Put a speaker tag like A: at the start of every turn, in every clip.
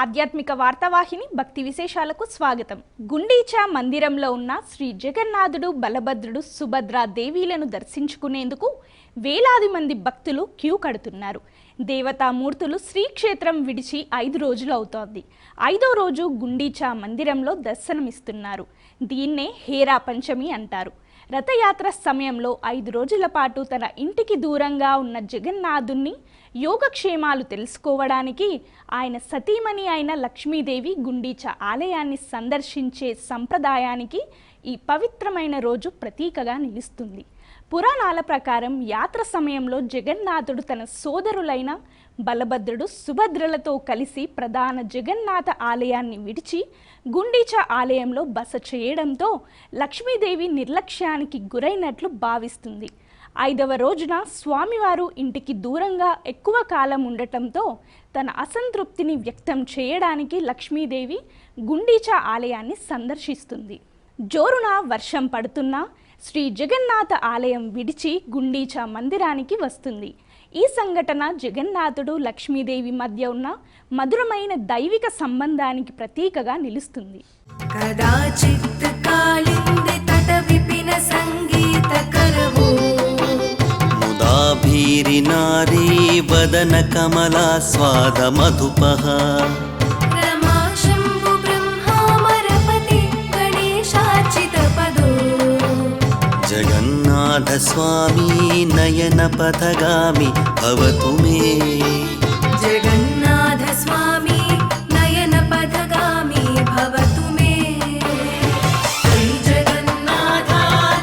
A: ఆధ్యాత్మిక వార్తావాహిని భక్తి విశేషాలకు స్వాగతం. గుండీచా మందిరంలో ఉన్న శ్రీ జగన్నాథుడు, బలభద్రుడు, సుభద్ర దేవీలను దర్శించుకునేందుకు వేలాది మంది భక్తులు క్యూ కడుతున్నారు. దేవతామూర్తులు శ్రీక్షేత్రం విడిచి 5 రోజులు అవుతోంది. 5వ రోజు గుండీచా మందిరంలో దర్శనమిస్తున్నారు. దీన్నే హేరా పంచమి అంటారు. రథయాత్ర సమయంలో 5 రోజుల పాటు తన ఇంటికి దూరంగా ఉన్న జగన్నాథుణ్ణి యోగక్షేమాలు తెలుసుకోవడానికి ఆయన సతీమణి అయిన లక్ష్మీదేవి గుండీచా ఆలయాన్ని సందర్శించే సంప్రదాయానికి ఈ పవిత్రమైన రోజు ప్రతీకగా నిలుస్తుంది. పురాణాల ప్రకారం యాత్ర సమయంలో జగన్నాథుడు తన సోదరులైన బలభద్రుడు, సుభద్రలతో కలిసి ప్రధాన జగన్నాథ ఆలయాన్ని విడిచి గుండీచా ఆలయంలో బస చేయడంతో లక్ష్మీదేవి నిర్లక్ష్యానికి గురైనట్లు భావిస్తుంది. 5వ రోజున స్వామివారు ఇంటికి దూరంగా ఎక్కువ కాలం ఉండటంతో తన అసంతృప్తిని వ్యక్తం చేయడానికి లక్ష్మీదేవి గుండీచా ఆలయాన్ని సందర్శిస్తుంది. జోరున వర్షం పడుతున్నా శ్రీ జగన్నాథ ఆలయం విడిచి గుండీచా మందిరానికి వస్తుంది. ఈ సంఘటన జగన్నాథుడు, లక్ష్మీదేవి మధ్య ఉన్న మధురమైన దైవిక సంబంధానికి ప్రతీకగా నిలుస్తుంది.
B: కదాచిత్ కాళింది తట విపిన సంగీత కరవో
C: ముదాభీరి నారీ వదన కమలా స్వాద మధుపః
B: రమా శంభు బ్రహ్మామరపతి గణేశార్చిత పదో
C: జగన్నాథ స్వామి నయన పథగామి భవతు మే.
B: జగన్నాథ స్వామి నయన పథగామి భవతు మే. జై జగన్నాథ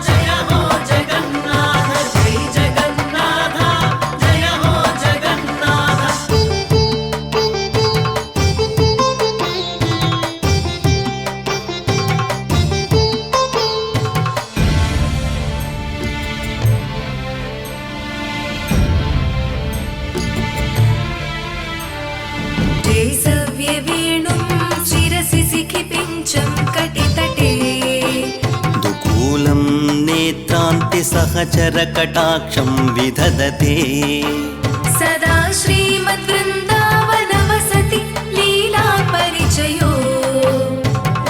B: జయ హో జగన్నాథ, జై జగన్నాథ జయ హో జగన్నాథ. జై వేణుం శిరసి శిఖిపించం కటితటే
C: దుకూలం నేత్రాంతి సహచర కటాక్షం విదధతే.
B: సదా శ్రీమద్వృందావన వసతి లీలా పరిచయో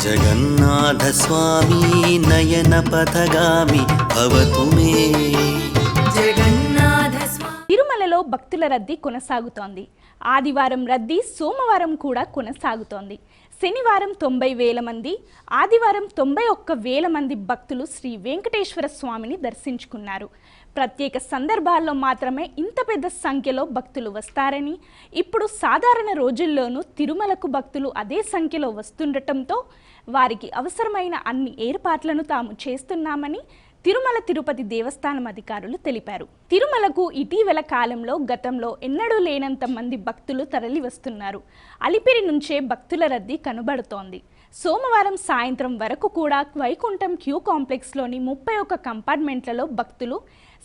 C: జగన్నాథ స్వామి నయన పథగామి భవతు మే.
B: జగన్నాథ స్వామి.
A: తిరుమలలో భక్తుల రద్దీ కొనసాగుతోంది. ఆదివారం రద్దీ సోమవారం కూడా కొనసాగుతోంది. శనివారం 90,000 మంది, ఆదివారం 91,000 మంది భక్తులు శ్రీ వెంకటేశ్వర స్వామిని దర్శించుకున్నారు. ప్రత్యేక సందర్భాల్లో మాత్రమే ఇంత పెద్ద సంఖ్యలో భక్తులు వస్తారని, ఇప్పుడు సాధారణ రోజుల్లోనూ తిరుమలకు భక్తులు అదే సంఖ్యలో వస్తుండటంతో వారికి అవసరమైన అన్ని ఏర్పాట్లను తాము చేస్తున్నామని తిరుమల తిరుపతి దేవస్థానం అధికారులు తెలిపారు. తిరుమలకు ఇటీవల కాలంలో గతంలో ఎన్నడూ లేనంత మంది భక్తులు తరలి వస్తున్నారు. అలిపిరి నుంచే భక్తుల రద్దీ కనబడుతోంది. సోమవారం సాయంత్రం వరకు కూడా వైకుంఠం క్యూ కాంప్లెక్స్లోని 31 కంపార్ట్మెంట్లలో భక్తులు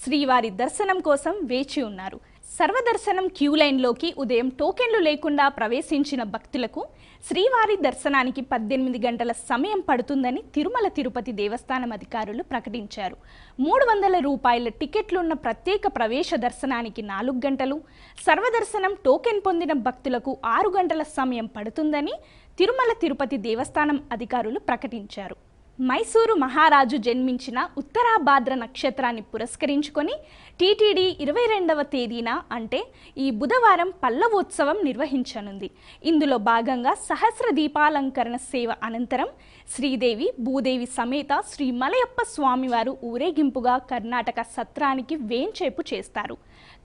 A: శ్రీవారి దర్శనం కోసం వేచి ఉన్నారు. సర్వదర్శనం క్యూ లైన్లోకి ఉదయం టోకెన్లు లేకుండా ప్రవేశించిన భక్తులకు శ్రీవారి దర్శనానికి 18 గంటల సమయం పడుతుందని తిరుమల తిరుపతి దేవస్థానం అధికారులు ప్రకటించారు. 300 రూపాయల టికెట్లున్న ప్రత్యేక ప్రవేశ దర్శనానికి 4 గంటలు, సర్వదర్శనం టోకెన్ పొందిన భక్తులకు 6 గంటల సమయం పడుతుందని తిరుమల తిరుపతి దేవస్థానం అధికారులు ప్రకటించారు. మైసూరు మహారాజు జన్మించిన ఉత్తరాభాద్ర నక్షత్రాన్ని పురస్కరించుకొని టీటీడీ 22వ తేదీన అంటే ఈ బుధవారం పల్లవోత్సవం నిర్వహించనుంది. ఇందులో భాగంగా సహస్ర దీపాలంకరణ సేవ అనంతరం శ్రీదేవి, భూదేవి సమేత శ్రీ మలయప్ప స్వామివారు ఊరేగింపుగా కర్ణాటక సత్రానికి వేంచేపు చేస్తారు.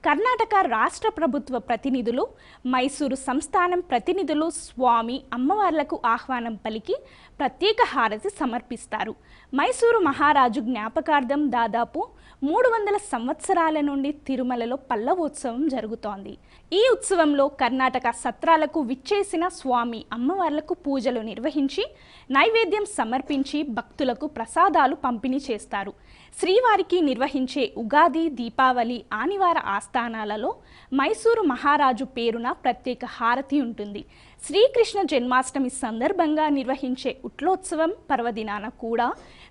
A: కర్ణాటక రాష్ట్ర ప్రభుత్వ ప్రతినిధులు, మైసూరు సంస్థానం ప్రతినిధులు స్వామి అమ్మవార్లకు ఆహ్వానం పలికి ప్రత్యేక హారతి సమర్పిస్తారు. మైసూరు మహారాజు జ్ఞాపకార్థం దాదాపు 300 సంవత్సరాల నుండి తిరుమలలో పల్లవోత్సవం జరుగుతోంది. ఈ ఉత్సవంలో కర్ణాటక సత్రాలకు విచ్చేసిన స్వామి అమ్మవార్లకు పూజలు నిర్వహించి నైవేద్యం సమర్పించి భక్తులకు ప్రసాదాలు పంపిణీ చేస్తారు. శ్రీవారికి నిర్వహించే ఉగాది, దీపావళి, ఆనివార ఆస్థానాలలో మైసూరు మహారాజు పేరున ప్రత్యేక హారతి ఉంటుంది. శ్రీకృష్ణ జన్మాష్టమి సందర్భంగా నిర్వహించే ఉట్లోత్సవం పర్వదినాన కూడా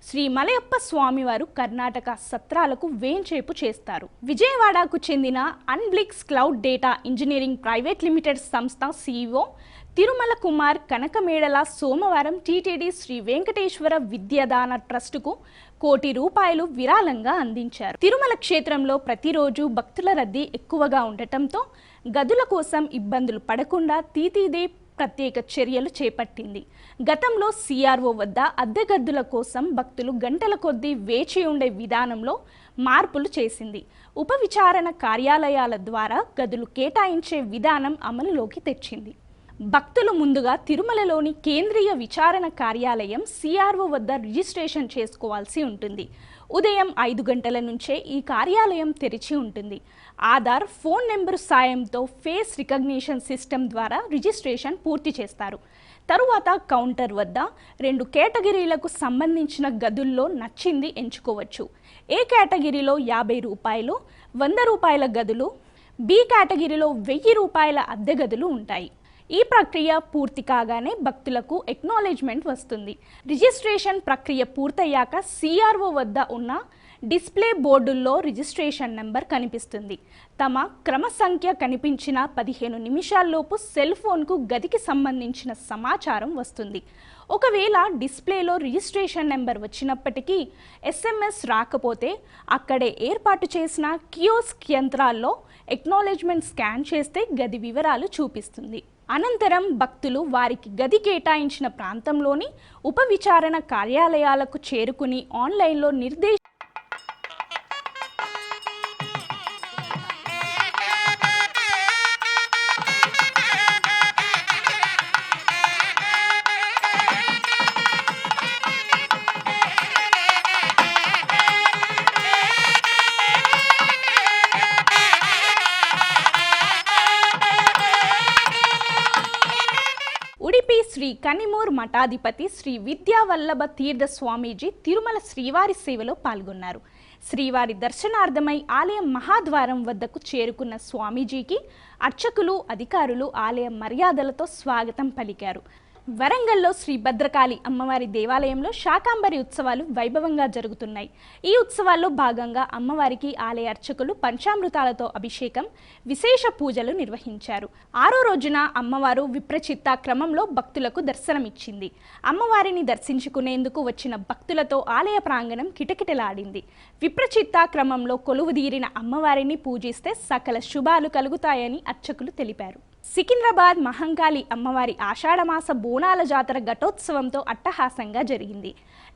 A: శ్రీ మలయప్ప స్వామివారు కర్ణాటక సత్రాలకు వేంచేపు చేస్తారు. విజయవాడకు చెందిన Anblicks cloud data engineering private limited సంస్థ CEO తిరుమల కుమార్ కనకమేడల సోమవారం టీటీడీ శ్రీ వెంకటేశ్వర విద్యాదాన ట్రస్టుకు ₹1,00,00,000 విరాళంగా అందించారు. తిరుమల క్షేత్రంలో ప్రతిరోజు భక్తుల రద్దీ ఎక్కువగా ఉండటంతో గదుల కోసం ఇబ్బందులు పడకుండా టీటీడీ ప్రత్యేక చర్యలు చేపట్టింది. గతంలో సిఆర్ఓ వద్ద అద్దె గదుల కోసం భక్తులు గంటల కొద్దీ వేచి ఉండే విధానంలో మార్పులు చేసింది. ఉప విచారణ కార్యాలయాల ద్వారా గదులు కేటాయించే విధానం అమలులోకి తెచ్చింది. భక్తులు ముందుగా తిరుమలలోని కేంద్రీయ విచారణ కార్యాలయం సిఆర్ఓ వద్ద రిజిస్ట్రేషన్ చేసుకోవాల్సి ఉంటుంది. ఉదయం 5 గంటల నుంచే ఈ కార్యాలయం తెరిచి ఉంటుంది. ఆధార్, ఫోన్ నెంబరు సాయంతో ఫేస్ రికగ్నిషన్ సిస్టమ్ ద్వారా రిజిస్ట్రేషన్ పూర్తి చేస్తారు. తరువాత కౌంటర్ వద్ద 2 కేటగిరీలకు సంబంధించిన గదుల్లో నచ్చింది ఎంచుకోవచ్చు. ఏ కేటగిరీలో ₹50, ₹100 గదులు, బి కేటగిరీలో ₹1000 అద్దె గదులు ఉంటాయి. ఈ ప్రక్రియ పూర్తి కాగానే భక్తులకు ఎక్నాలెడ్జ్మెంట్ వస్తుంది. రిజిస్ట్రేషన్ ప్రక్రియ పూర్తయ్యాక సిఆర్ఓ వద్ద ఉన్న డిస్ప్లే బోర్డుల్లో రిజిస్ట్రేషన్ నెంబర్ కనిపిస్తుంది. తమ క్రమ సంఖ్య కనిపించిన 15 నిమిషాల్లోపు సెల్ ఫోన్కు గదికి సంబంధించిన సమాచారం వస్తుంది. ఒకవేళ డిస్ప్లేలో రిజిస్ట్రేషన్ నెంబర్ వచ్చినప్పటికీ SMS రాకపోతే అక్కడే ఏర్పాటు చేసిన కియోస్క్ యంత్రాల్లో ఎక్నాలెడ్జ్మెంట్ స్కాన్ చేస్తే గది వివరాలు చూపిస్తుంది. అనంతరం భక్తులు వారికి గది కేటాయించిన ప్రాంతంలోని ఉప విచారణ కార్యాలయాలకు చేరుకుని ఆన్లైన్లో ఉడిపి శ్రీ కనిమూర్ మఠాధిపతి శ్రీ విద్యావల్లభ తీర్థ స్వామీజీ తిరుమల శ్రీవారి సేవలో పాల్గొన్నారు. శ్రీవారి దర్శనార్థమై ఆలయం మహాద్వారం వద్దకు చేరుకున్న స్వామీజీకి అర్చకులు, అధికారులు ఆలయ మర్యాదలతో స్వాగతం పలికారు. వరంగల్లో శ్రీ భద్రకాళి అమ్మవారి దేవాలయంలో శాకాంబరి ఉత్సవాలు వైభవంగా జరుగుతున్నాయి. ఈ ఉత్సవాల్లో భాగంగా అమ్మవారికి ఆలయ అర్చకులు పంచామృతాలతో అభిషేకం, విశేష పూజలు నిర్వహించారు. 6వ రోజున అమ్మవారు విప్రచిత్త క్రమంలో భక్తులకు దర్శనమిచ్చింది. అమ్మవారిని దర్శించుకునేందుకు వచ్చిన భక్తులతో ఆలయ ప్రాంగణం కిటకిటలాడింది. విప్రచిత్త క్రమంలో కొలువుదీరిన అమ్మవారిని పూజిస్తే సకల శుభాలు కలుగుతాయని అర్చకులు తెలిపారు. సికింద్రాబాద్ మహంకాళి అమ్మవారి ఆషాఢమాస బోనాల జాతర ఘటోత్సవంతో అట్టహాసంగా జరిగింది.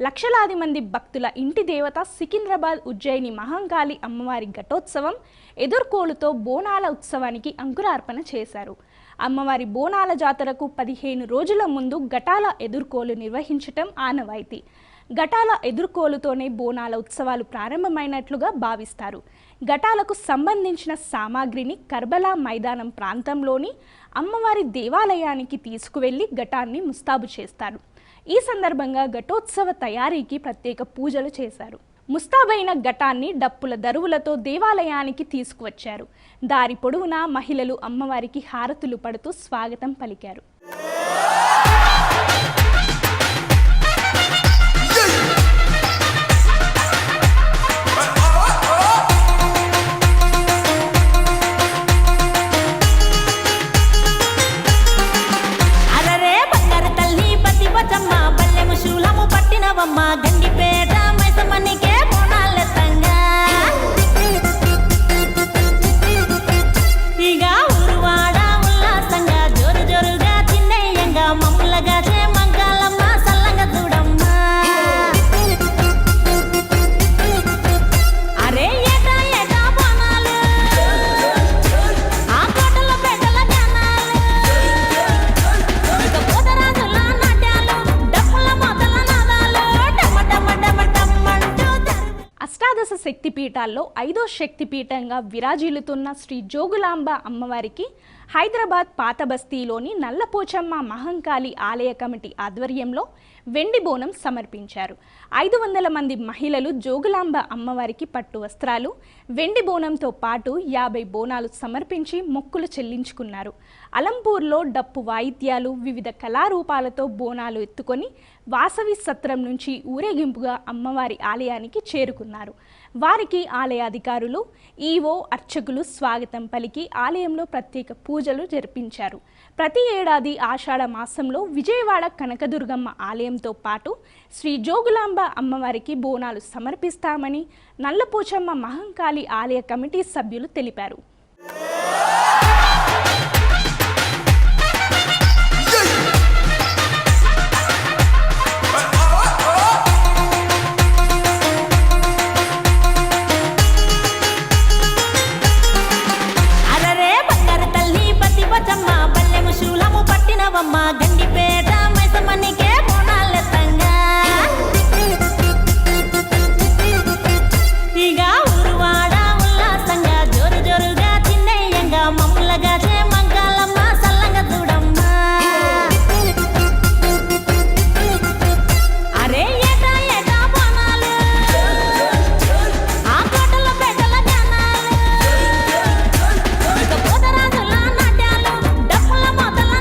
A: లక్షలాది మంది భక్తుల ఇంటి దేవత సికింద్రాబాద్ ఉజ్జయిని మహంకాళి అమ్మవారి ఘటోత్సవం ఎదుర్కోలుతో బోనాల ఉత్సవానికి అంకురార్పణ చేశారు. అమ్మవారి బోనాల జాతరకు 15 రోజుల ముందు ఘటాల ఎదుర్కోలు నిర్వహించటం ఆనవాయితీ. ఘటాల ఎదుర్కోలుతోనే బోనాల ఉత్సవాలు ప్రారంభమైనట్లుగా భావిస్తారు. ఘటాలకు సంబంధించిన సామాగ్రిని కర్బలా మైదానం ప్రాంతంలోని అమ్మవారి దేవాలయానికి తీసుకువెళ్లి ఘటాన్ని ముస్తాబు చేస్తారు. ఈ సందర్భంగా ఘటోత్సవ తయారీకి ప్రత్యేక పూజలు చేశారు. ముస్తాబైన ఘటాన్ని డప్పుల దరువులతో దేవాలయానికి తీసుకువచ్చారు. దారి పొడవునా మహిళలు అమ్మవారికి హారతులు పడుతూ స్వాగతం పలికారు.
D: గండిపేట మైసమ్మనికే బోనాలెత్తంగా ఇక ఊరువాడ ఉల్లాసంగా జోరు జోరుగా చిన్నయ్యంగా మమ్ములగా మంకాలమ్మ సల్లంగా చూడమ్మా. అరే ఏటా ఏటా బోనాలు ఆ కోటల పేటల జనాలు ఇక పోతరాజుల నాట్యాలు డప్పుల మొదల
A: అష్టాదశ శక్తిపీఠాల్లో 5వ శక్తిపీఠంగా విరాజిల్లుతున్న శ్రీ జోగులాంబ అమ్మవారికి హైదరాబాద్ పాత బస్తీలోని నల్లపోచమ్మ మహంకాళి ఆలయ కమిటీ ఆధ్వర్యంలో వెండి బోనం సమర్పించారు. 500 మంది మహిళలు జోగులాంబ అమ్మవారికి పట్టు వస్త్రాలు, వెండి బోనంతో పాటు 50 బోనాలు సమర్పించి మొక్కులు చెల్లించుకున్నారు. అలంపూర్లో డప్పు వాయిద్యాలు, వివిధ కళారూపాలతో బోనాలు ఎత్తుకొని వాసవి సత్రం నుంచి ఊరేగింపుగా అమ్మవారి ఆలయానికి చేరుకున్నారు. వారికి ఆలయ అధికారులు, ఈవో, అర్చకులు స్వాగతం పలికి ఆలయంలో ప్రత్యేక పూజలు జరిపించారు. ప్రతి ఏడాది ఆషాఢ మాసంలో విజయవాడ కనకదుర్గమ్మ ఆలయంతో పాటు శ్రీ జోగులాంబ అమ్మవారికి బోనాలు సమర్పిస్తామని నల్లపోచమ్మ మహంకాళి ఆలయ కమిటీ సభ్యులు తెలిపారు.
D: గండిపేట మైసమ్మనికే బోనాలెత్తంగా ఇక ఊరువాడ ఉల్లాసంగా జోరు జోరుగా చిన్నయ్యంగా మమ్ములగా మంగాలమ్మ సల్లంగా చూడమ్మా. అరే ఏటా ఏటా బోనాలు ఆ కోటల పేటల జనాలు ఇక పోతరాజుల నాట్యాలు డప్పుల మొదల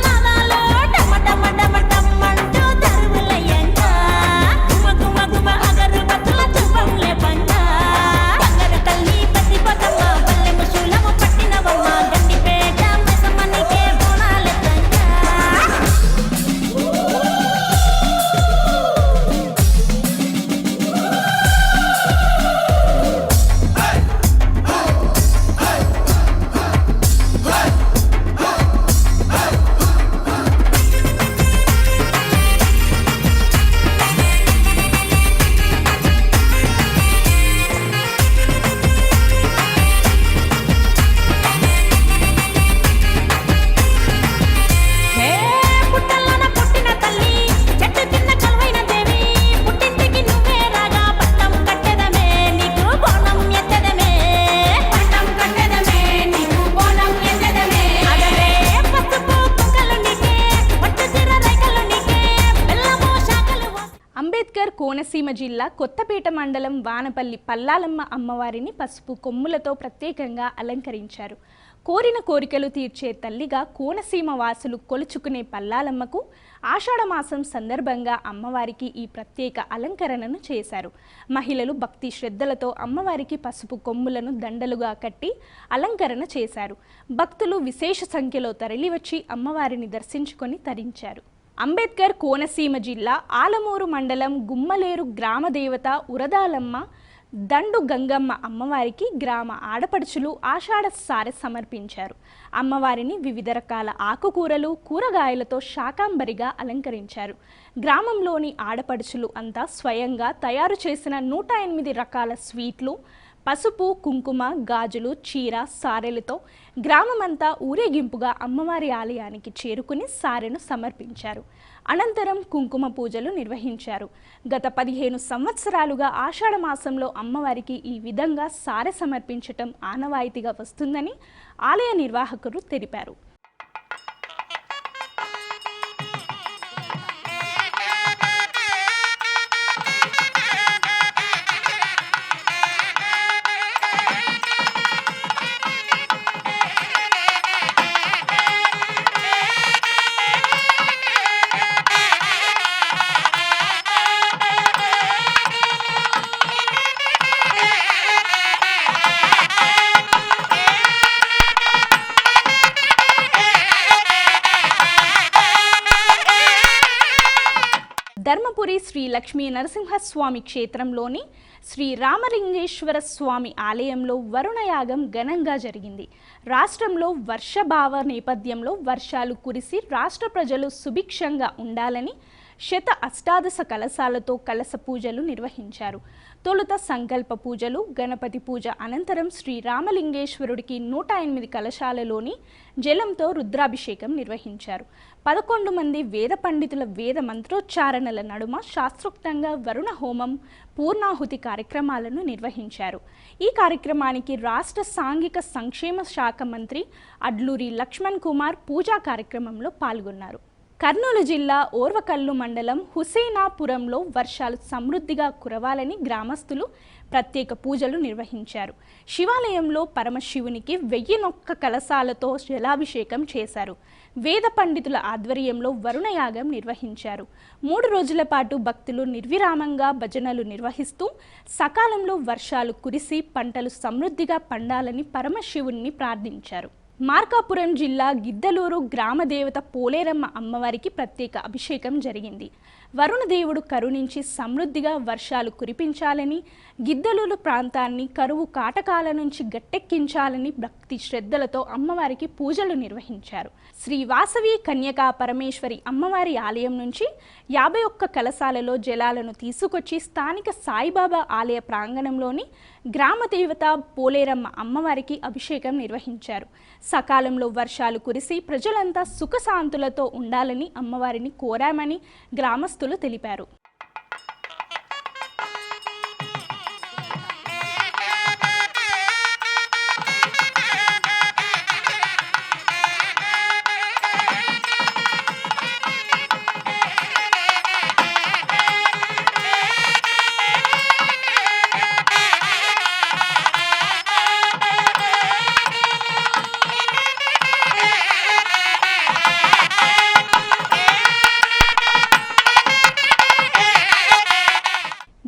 A: కోనసీమ జిల్లా కొత్తపేట మండలం వానపల్లి పల్లాలమ్మ అమ్మవారిని పసుపు కొమ్ములతో ప్రత్యేకంగా అలంకరించారు. కోరిన కోరికలు తీర్చే తల్లిగా కోనసీమ వాసులు కొలుచుకునే పల్లాలమ్మకు ఆషాఢమాసం సందర్భంగా అమ్మవారికి ఈ ప్రత్యేక అలంకరణను చేశారు. మహిళలు భక్తి శ్రద్ధలతో అమ్మవారికి పసుపు కొమ్ములను దండలుగా కట్టి అలంకరణ చేశారు. భక్తులు విశేష సంఖ్యలో తరలివచ్చి అమ్మవారిని దర్శించుకొని తరించారు. అంబేద్కర్ కోనసీమ జిల్లా ఆలమూరు మండలం గుమ్మలేరు గ్రామ దేవత ఉరదాలమ్మ దండు గంగమ్మ అమ్మవారికి గ్రామ ఆడపడుచులు ఆషాఢ సారె సమర్పించారు. అమ్మవారిని వివిధ రకాల ఆకుకూరలు, కూరగాయలతో శాకాంబరిగా అలంకరించారు. గ్రామంలోని ఆడపడుచులు అంతా స్వయంగా తయారు చేసిన 108 రకాల స్వీట్లు, పసుపు, కుంకుమ, గాజులు, చీర, సారెలతో గ్రామమంతా ఊరేగింపుగా అమ్మవారి ఆలయానికి చేరుకుని సారెను సమర్పించారు. అనంతరం కుంకుమ పూజలు నిర్వహించారు. గత 15 సంవత్సరాలుగా ఆషాఢ మాసంలో అమ్మవారికి ఈ విధంగా సారె సమర్పించటం ఆనవాయితీగా వస్తుందని ఆలయ నిర్వాహకులు తెలిపారు. ధర్మపురి శ్రీ లక్ష్మీ నరసింహస్వామి క్షేత్రంలోని శ్రీ రామలింగేశ్వర స్వామి ఆలయంలో వరుణయాగం ఘనంగా జరిగింది. రాష్ట్రంలో వర్షభావ నేపథ్యంలో వర్షాలు కురిసి రాష్ట్ర ప్రజలు సుభిక్షంగా ఉండాలని శత అష్టాదశ కలశాలతో కలశ పూజలు నిర్వహించారు. తొలుత సంకల్ప పూజలు, గణపతి పూజ అనంతరం శ్రీ రామలింగేశ్వరుడికి 108 కలశాలలోని జలంతో రుద్రాభిషేకం నిర్వహించారు. 11 మంది వేద పండితుల వేద మంత్రోచ్చారణల నడుమ శాస్త్రోక్తంగా వరుణ హోమం, పూర్ణాహుతి కార్యక్రమాలను నిర్వహించారు. ఈ కార్యక్రమానికి రాష్ట్ర సాంఘిక సంక్షేమ శాఖ మంత్రి అడ్లూరి లక్ష్మణ్ కుమార్ పూజా కార్యక్రమంలో పాల్గొన్నారు. కర్నూలు జిల్లా ఓర్వకల్లు మండలం హుసేనాపురంలో వర్షాలు సమృద్ధిగా కురవాలని గ్రామస్తులు ప్రత్యేక పూజలు నిర్వహించారు. శివాలయంలో పరమశివునికి 1001 కలశాలతో జలాభిషేకం చేశారు. వేద పండితుల ఆధ్వర్యంలో వరుణయాగం నిర్వహించారు. 3 రోజుల పాటు భక్తులు నిర్విరామంగా భజనలు నిర్వహిస్తూ సకాలంలో వర్షాలు కురిసి పంటలు సమృద్ధిగా పండాలని పరమశివుణ్ణి ప్రార్థించారు. మార్కాపురం జిల్లా గిద్దలూరు గ్రామదేవత పోలేరమ్మ అమ్మవారికి ప్రత్యేక అభిషేకం జరిగింది. వరుణదేవుడు కరుణించి సమృద్ధిగా వర్షాలు కురిపించాలని, గిద్దలూరు ప్రాంతాన్ని కరువు కాటకాల నుంచి గట్టెక్కించాలని భక్తి శ్రద్ధలతో అమ్మవారికి పూజలు నిర్వహించారు. శ్రీ వాసవి కన్యకా పరమేశ్వరి అమ్మవారి ఆలయం నుంచి 51 కలశాలలో జలాలను తీసుకొచ్చి స్థానిక సాయిబాబా ఆలయ ప్రాంగణంలోని గ్రామదేవత పోలేరమ్మ అమ్మవారికి అభిషేకం నిర్వహించారు. సకాలంలో వర్షాలు కురిసి ప్రజలంతా సుఖశాంతులతో ఉండాలని అమ్మవారిని కోరామని గ్రామస్తులు తెలిపారు.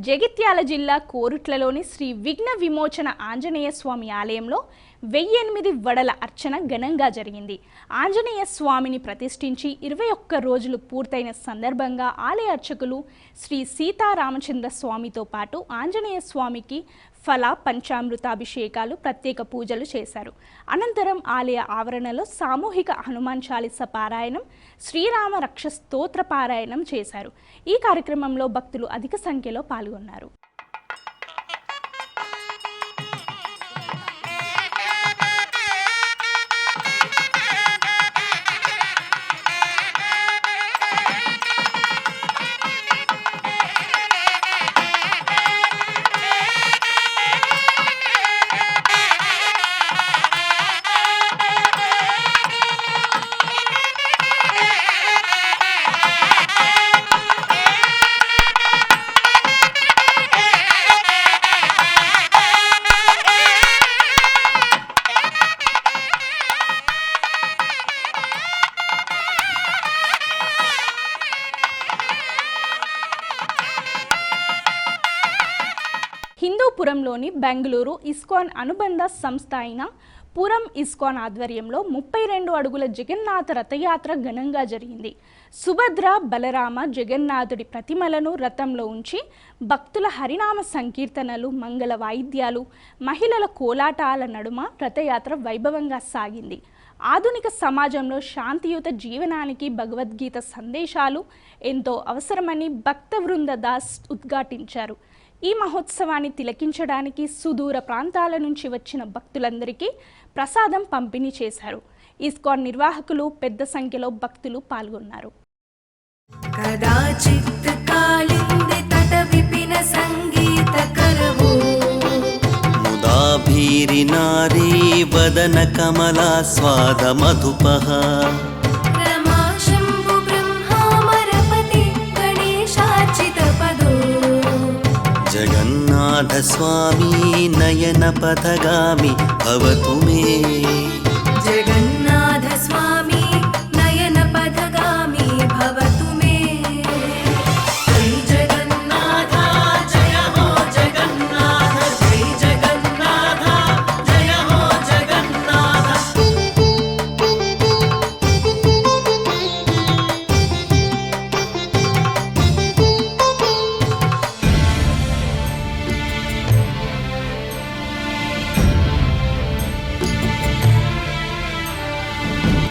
A: జగిత్యాల జిల్లా కోరుట్లలోని శ్రీ విఘ్న విమోచన ఆంజనేయ స్వామి ఆలయంలో 1008 వడల అర్చన ఘనంగా జరిగింది. ఆంజనేయ స్వామిని ప్రతిష్ఠించి 21 రోజులు పూర్తయిన సందర్భంగా ఆలయ అర్చకులు శ్రీ సీతారామచంద్ర స్వామితో పాటు ఆంజనేయ స్వామికి ఫల పంచామృతాభిషేకాలు, ప్రత్యేక పూజలు చేశారు. అనంతరం ఆలయ ఆవరణలో సామూహిక హనుమాన్ చాలీస పారాయణం, శ్రీరామ రక్ష స్తోత్ర పారాయణం చేశారు. ఈ కార్యక్రమంలో భక్తులు అధిక సంఖ్యలో పాల్గొన్నారు. హిందూపురంలోని బెంగళూరు ఇస్కాన్ అనుబంధ సంస్థ అయిన పురం ఇస్కాన్ ఆధ్వర్యంలో 32 అడుగుల జగన్నాథ రథయాత్ర ఘనంగా జరిగింది. సుభద్ర, బలరామ, జగన్నాథుడి ప్రతిమలను రథంలో ఉంచి భక్తుల హరినామ సంకీర్తనలు, మంగళ వాయిద్యాలు, మహిళల కోలాటాల నడుమ రథయాత్ర వైభవంగా సాగింది. ఆధునిక సమాజంలో శాంతియుత జీవనానికి భగవద్గీత సందేశాలు ఎంతో అవసరమని భక్త వృంద దాస్ ఉద్ఘాటించారు. ఈ మహోత్సవాన్ని తిలకించడానికి సుదూర ప్రాంతాల నుంచి వచ్చిన భక్తులందరికీ ప్రసాదం పంపిణీ చేశారు. ఇస్కాన్ నిర్వాహకులు పెద్ద సంఖ్యలో భక్తులు పాల్గొన్నారు.
B: कदाचित् कालिन्दे तटविपिन सङ्गीतकरवो
C: मुदाभीरिनारी वदन कमलास्वाद मधुपः
B: रमा शम्भु ब्रह्मामरपति गणेशार्चितपदो
C: जगन्नाथ स्वामी नयन पथगामी भवतु मे
B: जगन्नाथ स्वामी नयन पथगामी भवतु मे जय जगन्नाथ जय हो जगन्नाथ जय जगन्नाथ जय हो जगन्नाथ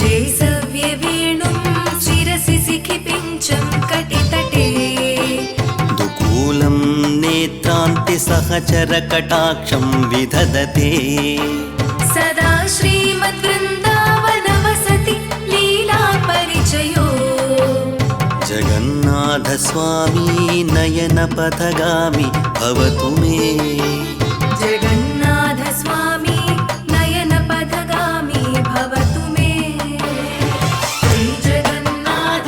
B: जय सव्यवेणुं शिरसि शिखिपिञ्चं कटितटे
C: दुकूलं नेत्रान्ति सहचरकटाक्षं विदधते
B: सदा श्रीमद्वृन्दावनवसति लीलापरिचयो
C: जगन्नाथ स्वामी नयन पथगामी भवतु मे
B: जगन्नाथ स्वामी नयन पथगामी भवतु मे जय जगन्नाथ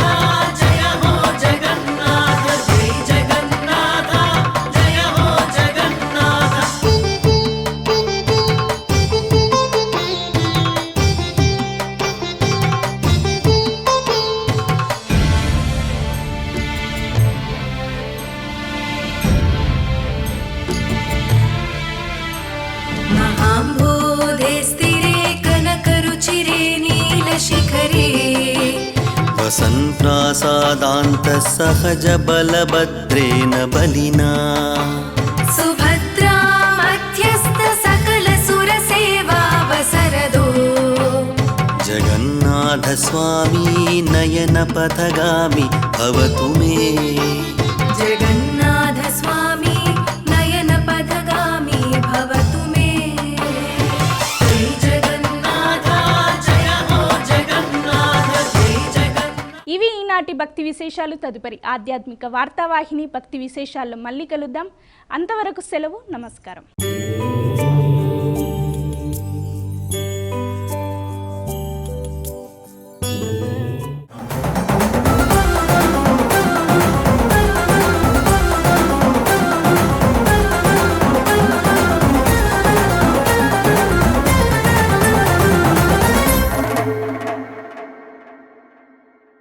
B: शिखरे
C: वसन् प्रासादान्तः सहज बलभद्रेण बलिना
B: सुभद्रा मध्यस्थ सकल सुरसेवा वसरदो
C: जगन्नाथ स्वामी नयन पथगामी भवतु मे
B: जगन्नाथ स्वामी नयन पथगामी भवतु मे जय जगन्नाथ जय हो जगन्नाथ जय जगन्नाथ
A: ఇవి ఈనాటి భక్తి విశేషాలు. తదుపరి ఆధ్యాత్మిక వార్తావాహిని భక్తి విశేషాల్లో మళ్ళీ కలుద్దాం. అంతవరకు సెలవు. నమస్కారం.